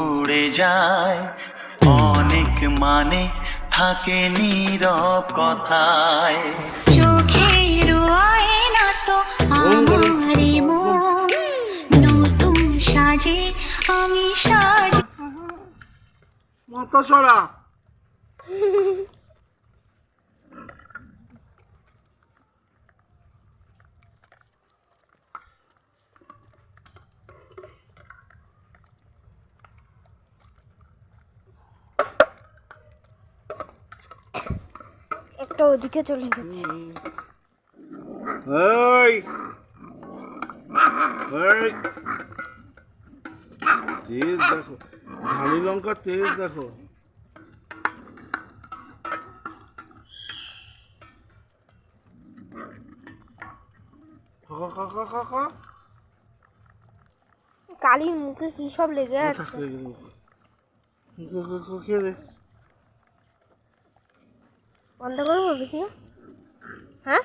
উড়ে যায়, অনেক মানে থাকে নীরব কথায়। চোখের আয়না তো আমারই মন, নতুন সাজে আমি সাজ। মাথা সরা। একটা ওদিকে চলে গেছে। এই এই তেজ দেখো, ঝালি লঙ্কা তেজ দেখো। কালির মুখে কি সব লেগে আছে। বন্ধ করবো ভিডিও? হ্যাঁ।